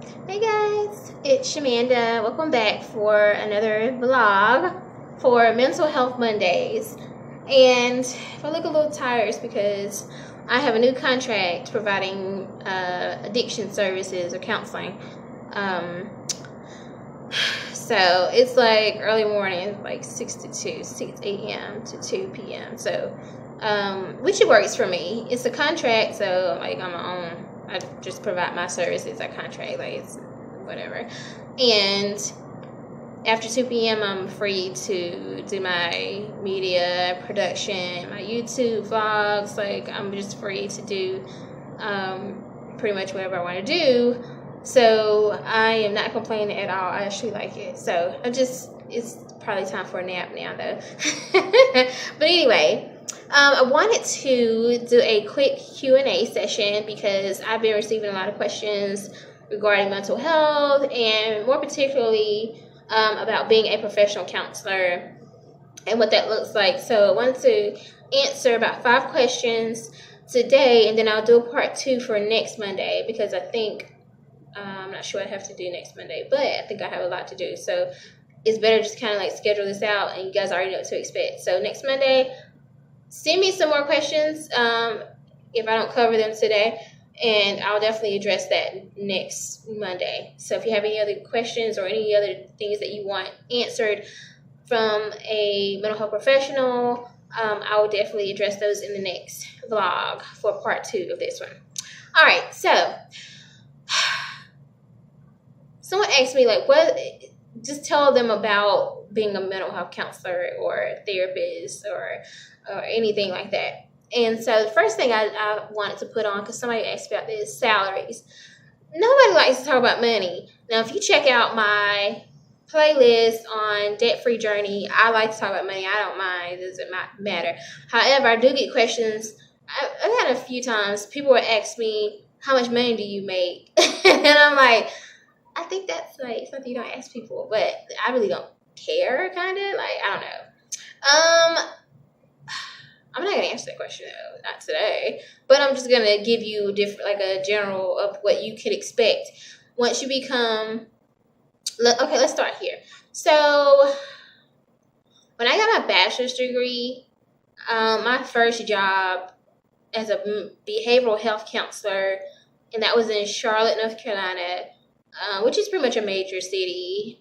Hey guys, it's Shamanda. Welcome back for another vlog for Mental Health Mondays. And if I look a little tired, it's because I have a new contract providing addiction services or counseling. So it's like early morning, like 6 a.m. to 2 p.m. So, which it works for me. It's a contract, so like I'm my own. I just provide my services. I contract, like it's whatever. And after 2 p.m., I'm free to do my media production, my YouTube vlogs. Like I'm just free to do pretty much whatever I want to do. So I am not complaining at all. I actually like it. So it's probably time for a nap now though. But anyway, I wanted to do a quick Q&A session because I've been receiving a lot of questions regarding mental health and more particularly about being a professional counselor and what that looks like. So I wanted to answer about 5 questions today, and then I'll do a part 2 for next Monday because I think I'm not sure what I have to do next Monday, but I think I have a lot to do. So it's better just kind of like schedule this out, and you guys already know what to expect. So next Monday, send me some more questions if I don't cover them today, and I'll definitely address that next Monday. So if you have any other questions or any other things that you want answered from a mental health professional, I will definitely address those in the next vlog for part 2 of this one. All right, so someone asked me, like, what, just tell them about being a mental health counselor or therapist or anything like that. And so the first thing I wanted to put on, because somebody asked about this, salaries. Nobody likes to talk about money. Now, if you check out my playlist on Debt Free Journey, I like to talk about money. I don't mind. It doesn't matter. However, I do get questions. I've had a few times people would ask me, how much money do you make? And I'm like, I think that's like something you don't ask people, but I really don't care, kind of. Like, I don't know. I'm not gonna answer that question though, not today. But I'm just gonna give you a general of what you can expect once you become. Okay, let's start here. So when I got my bachelor's degree, my first job as a behavioral health counselor, and that was in Charlotte, North Carolina, which is pretty much a major city,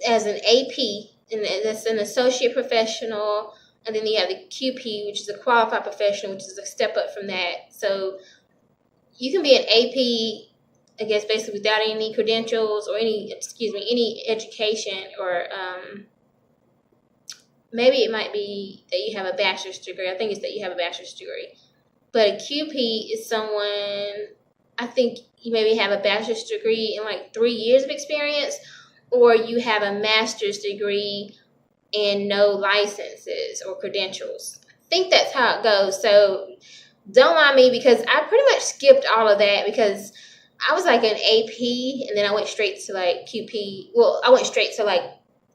as an AP. And that's an associate professional, and then you have the QP, which is a qualified professional, which is a step up from that. So you can be an AP, I guess, basically without any credentials or any education, or maybe it might be that you have a bachelor's degree. I think it's that you have a bachelor's degree. But a QP is someone, I think you maybe have a bachelor's degree and like 3 years of experience, or you have a master's degree and no licenses or credentials. I think that's how it goes. So don't mind me because I pretty much skipped all of that because I was like an AP and then I went straight to like QP. Well, I went straight to like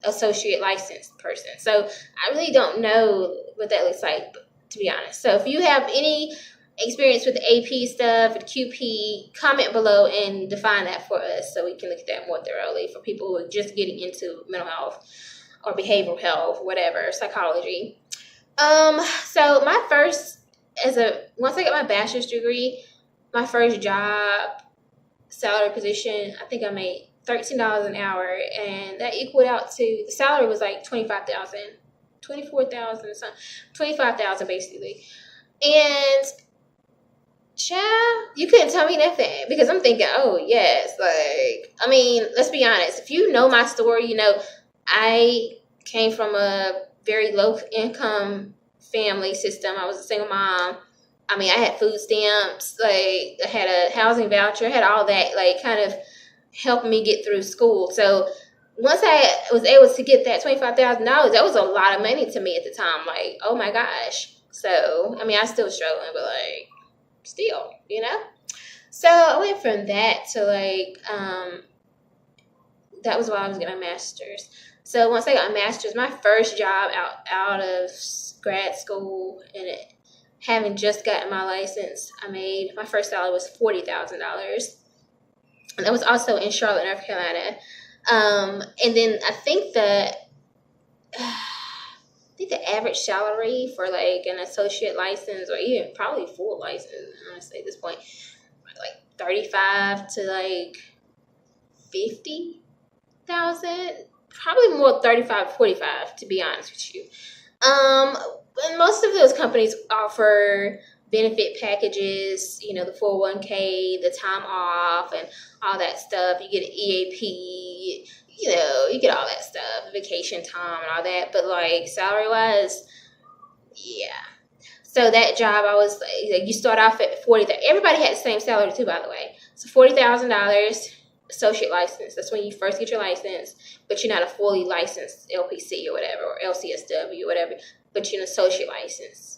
associate licensed person. So I really don't know what that looks like, to be honest. So if you have any experience with the AP stuff and QP, comment below and define that for us so we can look at that more thoroughly for people who are just getting into mental health or behavioral health, whatever, psychology. So my first, once I got my bachelor's degree, my first job, salary position, I think I made $13 an hour, and that equaled out to, the salary was like $25,000 basically. And child, you couldn't tell me nothing because I'm thinking, oh yes, like, I mean, let's be honest. If you know my story, you know I came from a very low income family system. I was a single mom. I mean, I had food stamps, like I had a housing voucher, I had all that, like kind of helping me get through school. So once I was able to get that $25,000, that was a lot of money to me at the time. Like, oh my gosh. So, I mean, I still struggling, but like, still, you know? So I went from that to like, that was while I was getting my master's. So once I got my master's, my first job out of grad school, and having just gotten my license, I made my first salary was $40,000, and that was also in Charlotte, North Carolina. And then I think the average salary for like an associate license, or even probably full license, honestly, at this point, like 35 to like 50,000, probably more 35, 45, to be honest with you. And most of those companies offer benefit packages, the 401k, the time off, and all that stuff. You get an EAP, you get all that stuff, vacation time and all that. But like salary wise, yeah. So that job, I was like, you start off at 40,000. Everybody had the same salary too, by the way. So $40,000. Associate license. That's when you first get your license, but you're not a fully licensed LPC or whatever, or LCSW or whatever, but you're an associate license.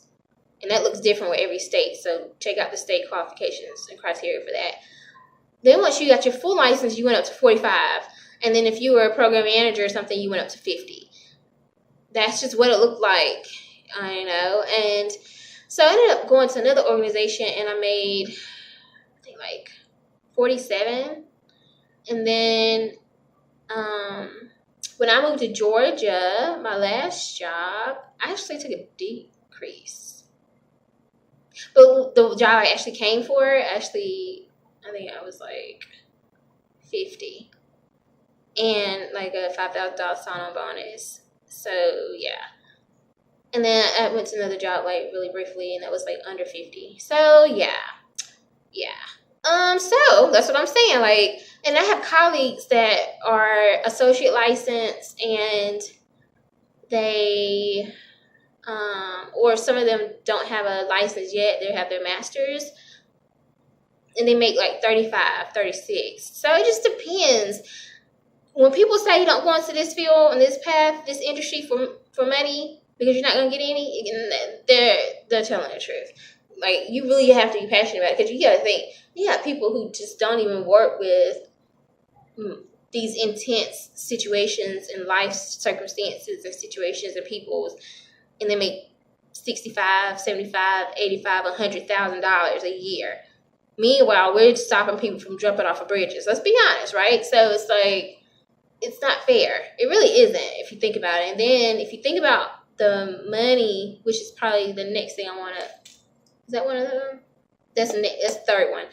And that looks different with every state, so check out the state qualifications and criteria for that. Then once you got your full license, you went up to 45. And then if you were a program manager or something, you went up to 50. That's just what it looked like, And so I ended up going to another organization, and I made, I think, like 47. And then when I moved to Georgia, my last job, I actually took a decrease. But the job I actually came for, I think I was like 50. And like a $5,000 sign-on bonus. So, yeah. And then I went to another job like really briefly, and that was like under 50. So, yeah. So that's what I'm saying. Like, and I have colleagues that are associate licensed, and they, or some of them don't have a license yet. They have their master's, and they make like 35, 36. So it just depends. When people say you don't go into this field and this path, this industry for money because you're not gonna get any, they're telling the truth. Like, you really have to be passionate about it, because you got to think, you got people who just don't even work with these intense situations and life circumstances and situations and people's, and they make $65, $75, $85, $100,000 a year. Meanwhile, we're stopping people from jumping off of bridges. Let's be honest, right? So it's like, it's not fair. It really isn't, if you think about it. And then if you think about the money, which is probably the next thing I want to, is that one of them? That's the third one.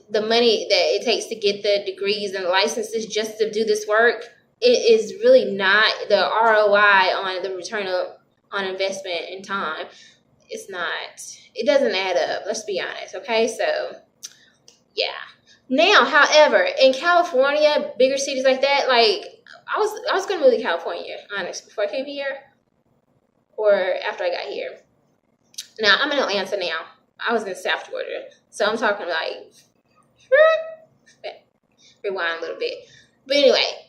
The money that it takes to get the degrees and the licenses just to do this work, it is really not the ROI on the return on investment in time. It's not. It doesn't add up. Let's be honest. Okay, so yeah. Now, however, in California, bigger cities like that, like I was gonna move to California, honestly, before I came here, or after I got here. Now, I'm in Atlanta now. I was in South Georgia. So I'm talking like, rewind a little bit. But anyway,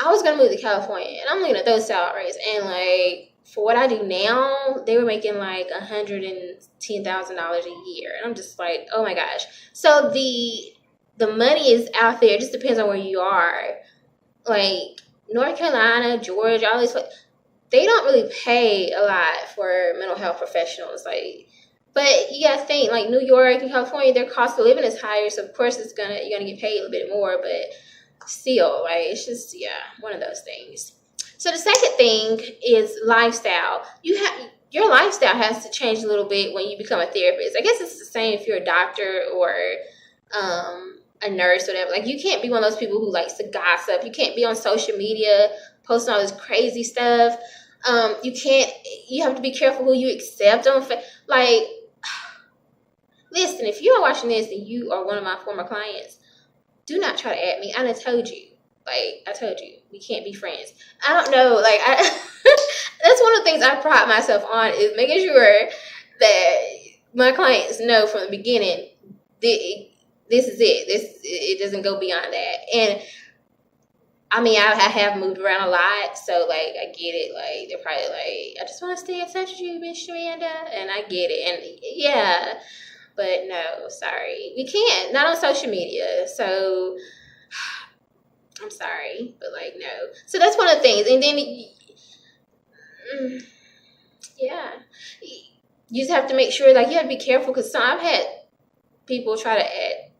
I was going to move to California, and I'm looking at those salaries. And like, for what I do now, they were making like $110,000 a year. And I'm just like, oh my gosh. So the money is out there. It just depends on where you are. Like, North Carolina, Georgia, all these places, they don't really pay a lot for mental health professionals. Like, but you gotta think, like New York and California, their cost of living is higher, so of course you're gonna get paid a little bit more. But still, like, it's just one of those things. So the second thing is lifestyle. Your lifestyle has to change a little bit when you become a therapist. I guess it's the same if you're a doctor or a nurse or whatever. Like, you can't be one of those people who likes to gossip. You can't be on social media posting all this crazy stuff. You have to be careful who you accept on like, listen, if you are watching this and you are one of my former clients, do not try to add me. I done told you. Like, I told you, we can't be friends. I don't know. Like, that's one of the things I pride myself on, is making sure that my clients know from the beginning, this is it. It doesn't go beyond that. And I mean, I have moved around a lot, so, like, I get it. Like, they're probably like, I just want to stay in touch with you, Miss Amanda. And I get it. And, yeah, but no, sorry. We can't. Not on social media. So, I'm sorry, but, like, no. So, that's one of the things. And then, yeah. You just have to make sure, like, you have to be careful, because I've had people try to add,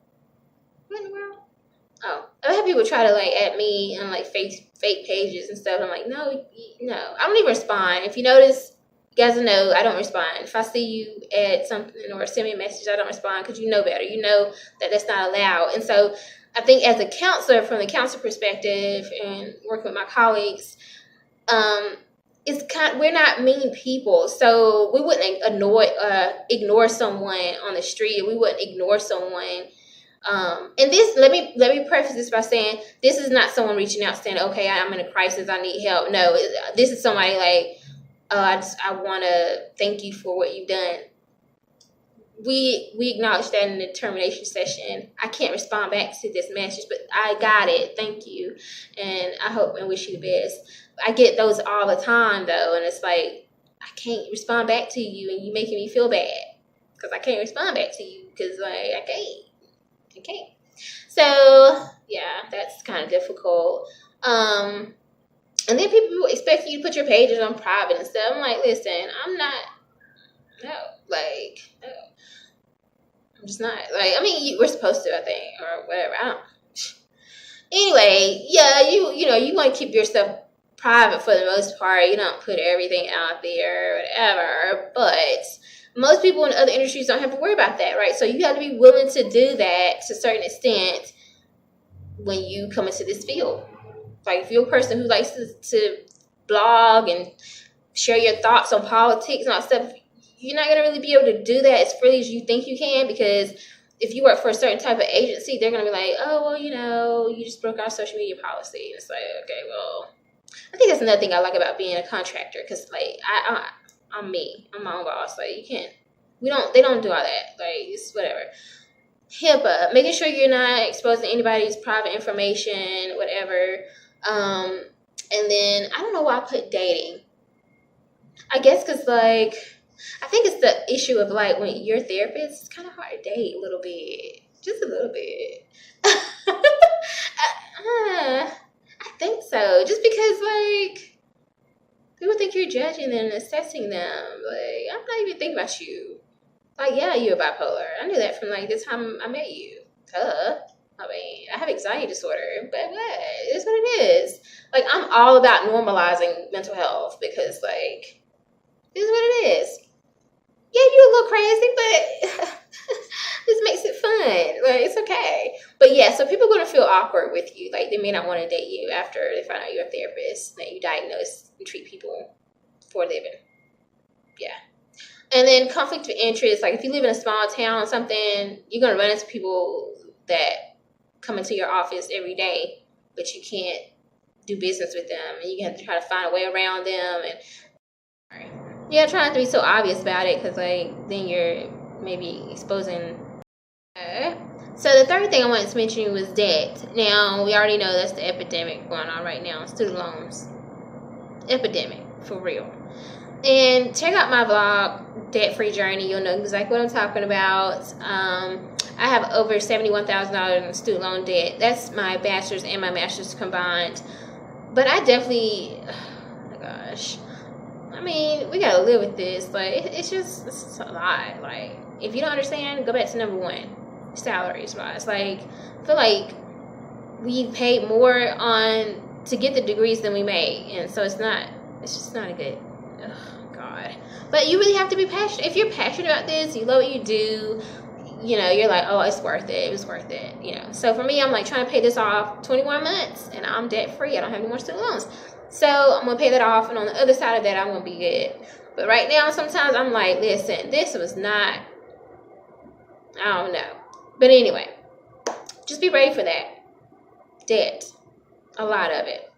what in the world? Oh, I've had people try to, like, add me on, like, fake pages and stuff. I'm like, no, I don't even respond. If you notice, you guys know I don't respond. If I see you add something or send me a message, I don't respond, because you know better. You know that that's not allowed. And so I think as a counselor, from the counselor perspective and working with my colleagues, we're not mean people, so we wouldn't ignore someone on the street. We wouldn't ignore someone. And this, let me preface this by saying, this is not someone reaching out saying, okay, I'm in a crisis, I need help. No, this is somebody like, I want to thank you for what you've done. We acknowledge that in the termination session. I can't respond back to this message, but I got it. Thank you, and I hope and wish you the best. I get those all the time, though, and it's like, I can't respond back to you, and you making me feel bad because I can't respond back to you because, like, I can't. So yeah, that's kind of difficult. And then people expect you to put your pages on private and stuff. I'm like, listen, I'm not. No. I'm just not. Like, I mean, we're supposed to, I think, or whatever. I don't. Anyway, yeah, you want to keep your stuff private for the most part. You don't put everything out there or whatever. But most people in other industries don't have to worry about that, right? So you have to be willing to do that to a certain extent when you come into this field. Like, if you're a person who likes to blog and share your thoughts on politics and all that stuff, you're not going to really be able to do that as freely as you think you can, because if you work for a certain type of agency, they're going to be like, oh, well, you just broke our social media policy. And it's like, okay, well, I think that's another thing I like about being a contractor, because, like, I'm me. I'm my own boss. Like, they don't do all that. Like, it's whatever. HIPAA, making sure you're not exposing anybody's private information, whatever. And then, I don't know why I put dating. I guess because, like, I think it's the issue of, like, when you're a therapist, it's kind of hard to date a little bit. Just a little bit. I think so. Just because, like, people think you're judging them and assessing them. Like, I'm not even thinking about you. Like, yeah, you're bipolar. I knew that from, like, the time I met you. Duh. I mean, I have anxiety disorder, but what? It's what it is. Like, I'm all about normalizing mental health because, like, this is what it is. Yeah, you're a little crazy, but this makes it fun. Like, it's okay. But yeah, so people are going to feel awkward with you. Like, they may not want to date you after they find out you're a therapist, that you diagnose and treat people for a living. Yeah. And then conflict of interest. Like, if you live in a small town or something, you're going to run into people that come into your office every day, but you can't do business with them. And you have to try to find a way around them. And yeah, try not to be so obvious about it, because, like, then you're maybe exposing. So the third thing I wanted to mention was debt. Now, we already know that's the epidemic going on right now. Student loans. Epidemic, for real. And check out my blog, Debt Free Journey. You'll know exactly what I'm talking about. I have over $71,000 in student loan debt. That's my bachelor's and my master's combined. But I definitely, oh my gosh. I mean, we gotta live with this. Like, it's a lot. Like, if you don't understand, go back to number one, salaries wise. Like, I feel like we paid more to get the degrees than we made, and so it's just not a good. Oh God. But you really have to be passionate. If you're passionate about this, you love what you do. You're like, oh, it's worth it. It was worth it. So for me, I'm like trying to pay this off 21 months, and I'm debt free. I don't have any more student loans. So I'm going to pay that off, and on the other side of that, I'm going to be good. But right now, sometimes I'm like, listen, this was not, I don't know. But anyway, just be ready for that. Debt. A lot of it.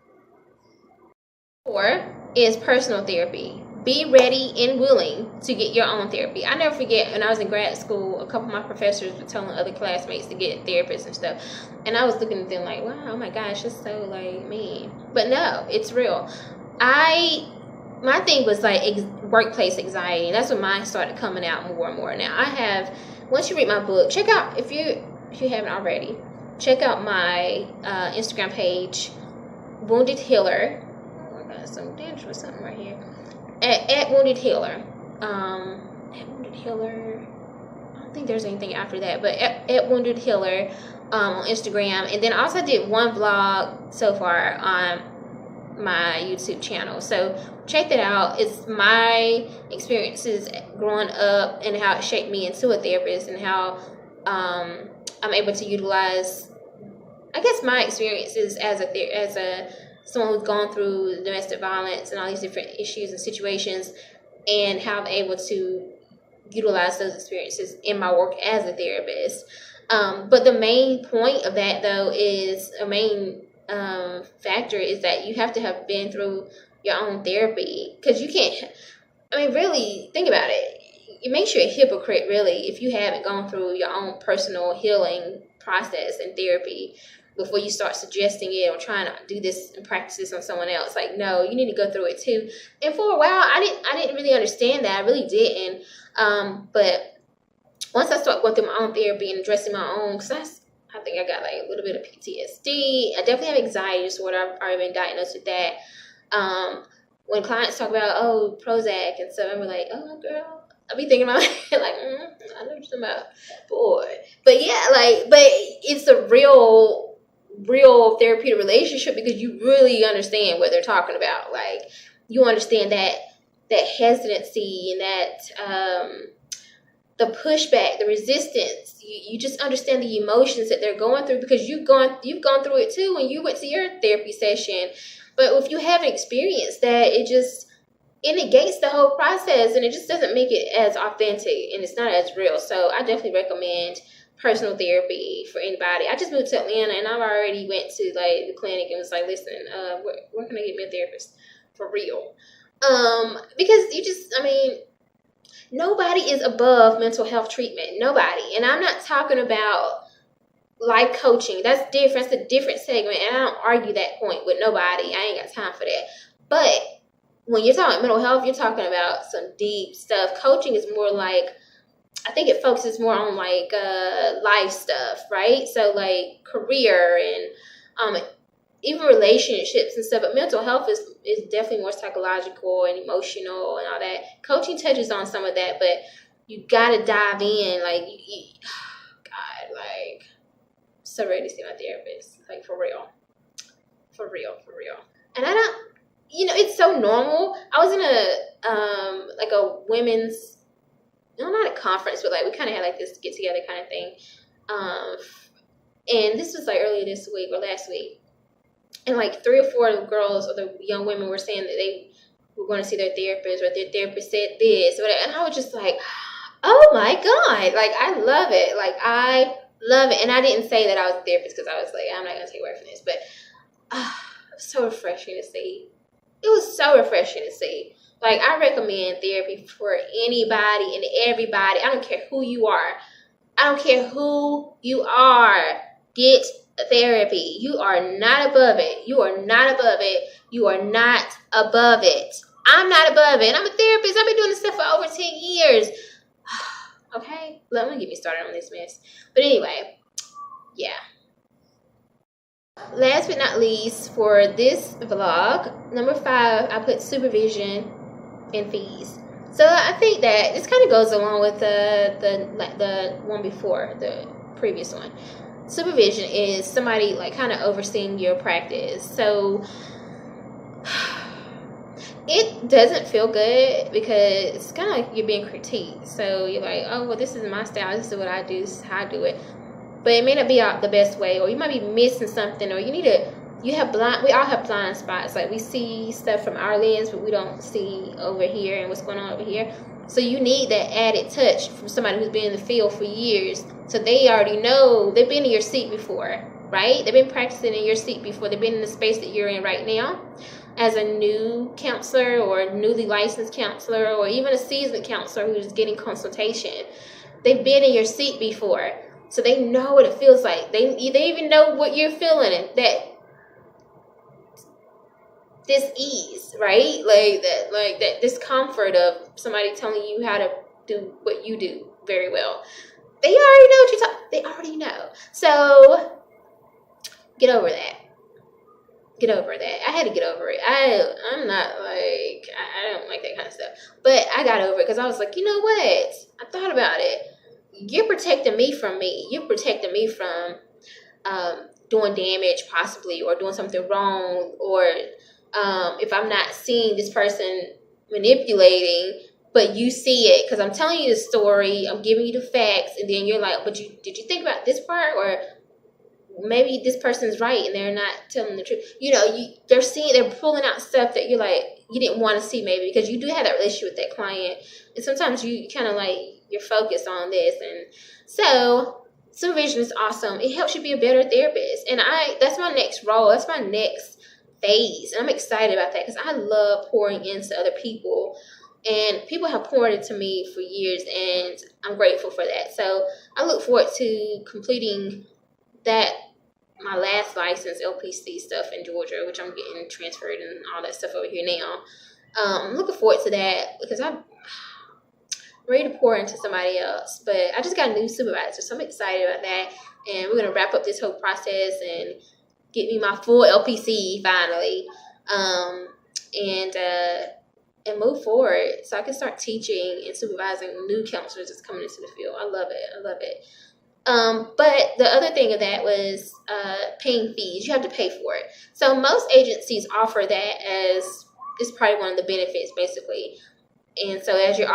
4 is personal therapy. Be ready and willing to get your own therapy. I never forget when I was in grad school, a couple of my professors were telling other classmates to get therapists and stuff. And I was looking at them like, wow, oh my gosh, that's so, like, mean. But no, it's real. My thing was, like, workplace anxiety. And that's when mine started coming out more and more. Now, once you read my book, check out, if you haven't already, check out my Instagram page, Wounded Healer. Oh my God, some damage or something right here. At Wounded Healer. at Wounded Healer. I don't think there's anything after that, but at Wounded Healer on Instagram. And then I also did one vlog so far on my YouTube channel. So check that out. It's my experiences growing up and how it shaped me into a therapist, and how I'm able to utilize, I guess, my experiences as a someone who's gone through domestic violence and all these different issues and situations, and how I'm able to utilize those experiences in my work as a therapist. But the main point of that, though, is a main factor is that you have to have been through your own therapy, because you can't, I mean, really think about it. It makes you a hypocrite, really, if you haven't gone through your own personal healing process and therapy before you start suggesting it or trying to do this and practice this on someone else. Like, no, you need to go through it too. And for a while, I didn't really understand that. I really didn't. But once I started going through my own therapy and addressing my own, because I think I got like a little bit of PTSD. I definitely have anxiety disorder. I've already been diagnosed with that. When clients talk about, oh, Prozac and stuff, I'm like, oh, girl. I be thinking about it, like, I know what you're talking about, boy. But yeah, like, but it's a real therapeutic relationship, because you really understand what they're talking about. Like, you understand that hesitancy and that the pushback, the resistance. You just understand the emotions that they're going through, because you've gone through it too when you went to your therapy session. But if you haven't experienced that, it negates the whole process, and it just doesn't make it as authentic, and it's not as real. So I definitely recommend personal therapy for anybody. I just moved to Atlanta, and I've already went to like the clinic and was like, listen, where can I get me a therapist for real? Because nobody is above mental health treatment. Nobody. And I'm not talking about life coaching. That's different. That's a different segment, and I don't argue that point with nobody. I ain't got time for that. But when you're talking mental health, you're talking about some deep stuff. Coaching is more like, I think it focuses more on like life stuff, right? So like career and even relationships and stuff. But mental health is definitely more psychological and emotional and all that. Coaching touches on some of that, but you gotta dive in. Like, God, like, so ready to see my therapist, like, for real. And I don't. It's so normal. I was in a women's, not a conference, but like we kind of had like this get together kind of thing. And this was like earlier this week or last week. And like 3 or 4 of the girls or the young women were saying that they were going to see their therapist, or their therapist said this or whatever. And I was just like, oh my God, like, I love it. Like, I love it. And I didn't say that I was a therapist, because I was like, I'm not going to take away from this, but it was so refreshing to see. It was so refreshing to see. Like, I recommend therapy for anybody and everybody. I don't care who you are. Get therapy. You are not above it. You are not above it. I'm not above it. I'm a therapist. I've been doing this stuff for over 10 years. Okay? Let me get me started on this mess. But anyway, yeah. Last but not least, for this vlog, number 5, I put supervision and fees. So I think that this kind of goes along with the one before, the previous one. Supervision is somebody like kind of overseeing your practice. So it doesn't feel good, because it's kind of like you're being critiqued. So you're like, oh, well, this is my style. This is what I do. This is how I do it. But it may not be the best way, or you might be missing something, or we all have blind spots. Like, we see stuff from our lens, but we don't see over here and what's going on over here. So you need that added touch from somebody who's been in the field for years. So they already know, they've been in your seat before, right? They've been practicing in your seat before. They've been in the space that you're in right now as a new counselor or a newly licensed counselor, or even a seasoned counselor who's getting consultation. They've been in your seat before. So they know what it feels like. They even know what you're feeling, and that this ease, right? Like that discomfort of somebody telling you how to do what you do very well. They already know what you're talking. They already know. So get over that. get over that. I had to get over it. I'm not like, I don't like that kind of stuff. But I got over it because I was like, you know what? I thought about it. You're protecting me from me. You're protecting me from doing damage possibly, or doing something wrong, or if I'm not seeing this person manipulating, but you see it, because I'm telling you the story, I'm giving you the facts, and then you're like, but did you think about this part? Or maybe this person's right and they're not telling the truth. You know, they're pulling out stuff that you're like, you didn't want to see, maybe because you do have that relationship with that client, and sometimes you kind of like, you're focused on this. And so supervision is awesome. It helps you be a better therapist, and that's my next role. That's my next phase, and I'm excited about that because I love pouring into other people, and people have poured into me for years, and I'm grateful for that. So I look forward to completing that, my last license, LPC stuff in Georgia, which I'm getting transferred and all that stuff over here now. I'm looking forward to that because I'm ready to pour into somebody else. But I just got a new supervisor, so I'm excited about that. And we're going to wrap up this whole process and get me my full LPC finally, and move forward so I can start teaching and supervising new counselors that's coming into the field. I love it. I love it. But the other thing of that was paying fees. You have to pay for it. So most agencies offer that as, it's probably one of the benefits, basically. And so as you're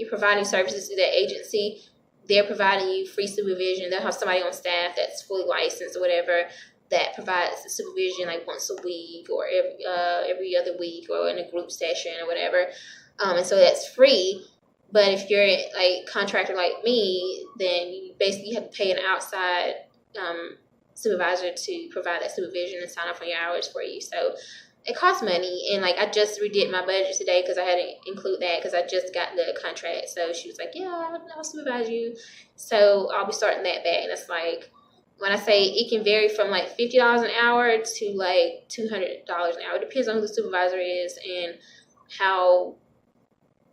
providing services to that agency, they're providing you free supervision. They'll have somebody on staff that's fully licensed or whatever that provides the supervision like once a week or every other week or in a group session or whatever. And so that's free. But if you're like contractor like me, then you basically have to pay an outside supervisor to provide that supervision and sign off on your hours for you. So it costs money. And like I just redid my budget today because I had to include that because I just got the contract. So she was like, yeah, I'll supervise you. So I'll be starting that back. And it's like, when I say it can vary from like $50 an hour to like $200 an hour. It depends on who the supervisor is and how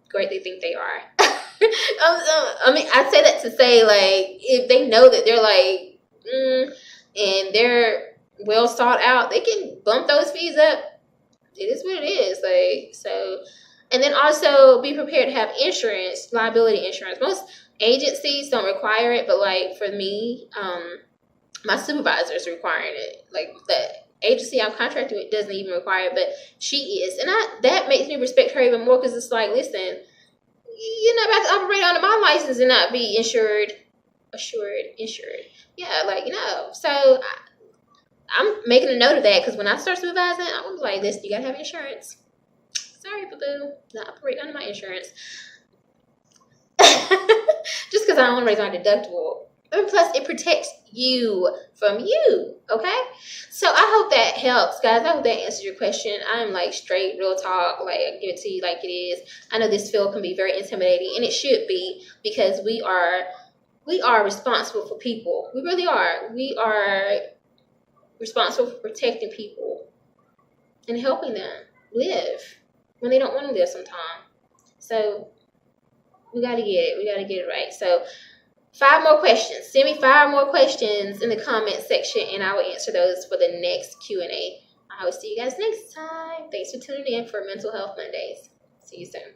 great they think they are. I mean, I say that to say, like, if they know that they're like, and they're well sought out, they can bump those fees up. It is what it is. Like, so, and then also be prepared to have insurance, liability insurance. Most agencies don't require it, but like for me, my supervisor is requiring it. Like the agency I'm contracted with doesn't even require it, but she is. And that makes me respect her even more because it's like, listen, you're not about to operate under my license and not be insured. Yeah, like, you know. So I'm making a note of that because when I start supervising, I'm going to be like, listen, you got to have insurance. Sorry, boo-boo. Not operate under my insurance. Just because I don't want to raise my deductible. And plus, it protects you from you, okay? So I hope that helps, guys. I hope that answers your question. I'm like straight, real talk. Like, I give it to you like it is. I know this field can be very intimidating, and it should be because we are responsible for people. We really are. We are responsible for protecting people and helping them live when they don't want to live sometimes. So we got to get it. We got to get it right. So 5 more questions. Send me 5 more questions in the comment section, and I will answer those for the next Q&A. I will see you guys next time. Thanks for tuning in for Mental Health Mondays. See you soon.